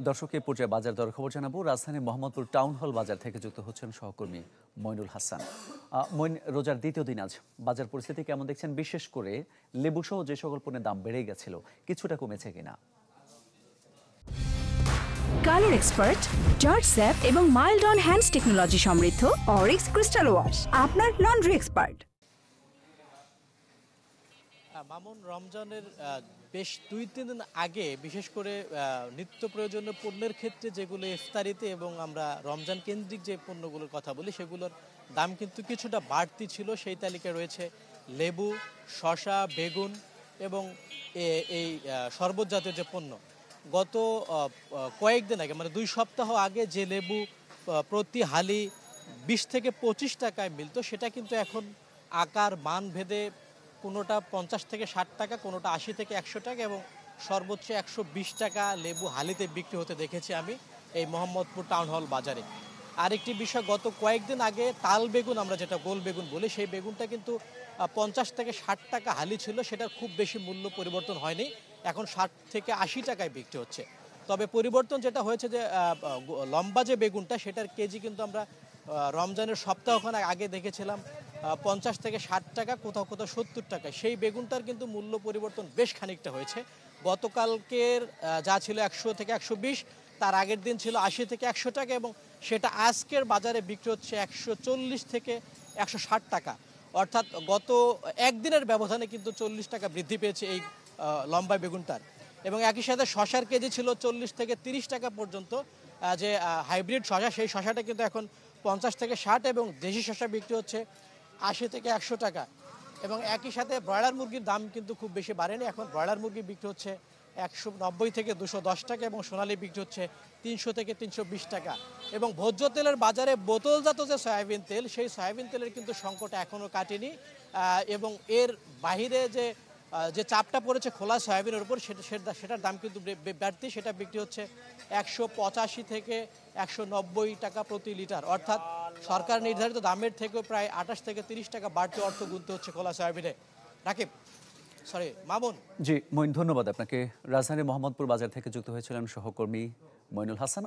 দর্শক এই পর্যায়ে বাজার দর খবর জানাবো। রাজধানীর মোহাম্মদপুর টাউন হল বাজার থেকে যুক্ত হচ্ছেন সহকর্মী মইনুল হাসান। মইন, রোজার দ্বিতীয় দিন আজ বাজার পরিস্থিতি কেমন দেখছেন? বিশেষ করে লেবু সহ যে সকল পণ্যের দাম বেড়ে গেছিল কিছুটা কমেছে কিনা? কালার এক্সপার্ট, জর্জ স্যাপ এবং মাইল্ড অন হ্যান্ডস টেকনোলজি সমৃদ্ধ অরিক্স ক্রিস্টাল ওয়াশ আপনার লন্ড্রি এক্সপার্ট। মামুন, রমজানের বেশ 2-3 দিন আগে বিশেষ করে নিত্য প্রয়োজনীয় পণ্যের ক্ষেত্রে যেগুলো ইফতারিতে এবং আমরা রমজান কেন্দ্রিক যে পণ্যগুলোর কথা বলি সেগুলোর দাম কিন্তু কিছুটা বাড়তি ছিল। সেই তালিকায় রয়েছে লেবু, শসা, বেগুন এবং এই শরবত জাতীয় যে পণ্য। গত কয়েকদিন আগে মানে 2 সপ্তাহ আগে যে লেবু প্রতি হালি 20 থেকে 25 টাকায় মিলতো সেটা কিন্তু এখন আকার মান ভেদে কোনোটা 50 থেকে 60 টাকা, কোনোটা 80 থেকে 100 টাকা এবং সর্বোচ্চ 120 টাকা লেবু হালিতে বিক্রি হতে দেখেছি আমি এই মোহাম্মদপুর টাউন হল বাজারে। আরেকটি বিষয়, গত কয়েকদিন আগে তাল বেগুন, আমরা যেটা গোল বেগুন বলি, সেই বেগুনটা কিন্তু 50 থেকে 60 টাকা হালি ছিল। সেটার খুব বেশি মূল্য পরিবর্তন হয়নি, এখন 60 থেকে 80 টাকায় বিক্রি হচ্ছে। তবে পরিবর্তন যেটা হয়েছে যে লম্বা যে বেগুনটা সেটার কেজি কিন্তু আমরা রমজানের সপ্তাহখানেক আগে দেখেছিলাম 50 থেকে 60 টাকা, কোথাও কোথাও 70 টাকা। সেই বেগুনটার কিন্তু মূল্য পরিবর্তন বেশ খানিকটা হয়েছে। গতকালকের যা ছিল 100 থেকে 120, তার আগের দিন ছিল 80 থেকে 100 টাকা এবং সেটা আজকের বাজারে বিক্রি হচ্ছে 140 থেকে 160 টাকা। অর্থাৎ গত একদিনের ব্যবধানে কিন্তু 40 টাকা বৃদ্ধি পেয়েছে এই লম্বা বেগুনটার। এবং একই সাথে শশার কেজি ছিল 40 থেকে 30 টাকা পর্যন্ত। যে হাইব্রিড শশা, সেই শশাটা কিন্তু এখন 50 থেকে 60 এবং দেশি শশা বিক্রি হচ্ছে 80 থেকে 100 টাকা। এবং একই সাথে ব্রয়লার মুরগির দাম কিন্তু খুব বেশি বাড়েনি, এখন ব্রয়লার মুরগি বিক্রি হচ্ছে 190 থেকে 210 টাকা এবং সোনালী বিক্রি হচ্ছে 300 থেকে 320 টাকা। এবং ভোজ্য তেলের বাজারে বোতলজাত যে সয়াবিন তেল, সেই সয়াবিন তেলের কিন্তু সংকট এখনও কাটেনি এবং এর বাহিরে যে চাপটা পড়েছে খোলা সয়াবিনের উপর সেটার দাম কিন্তু বাড়তি, সেটা বিক্রি হচ্ছে 185 থেকে 190 টাকা প্রতি লিটার। অর্থাৎ সরকার নির্ধারিত দামের থেকেও প্রায় 28 থেকে 30 টাকা বাড়তি অর্থ গুনতে হচ্ছে খোলা সয়াবিনে। মামুন। জি মইন, ধন্যবাদ আপনাকে। রাজধানীর মোহাম্মদপুর বাজার থেকে যুক্ত হয়েছিলেন সহকর্মী মইনুল হাসান।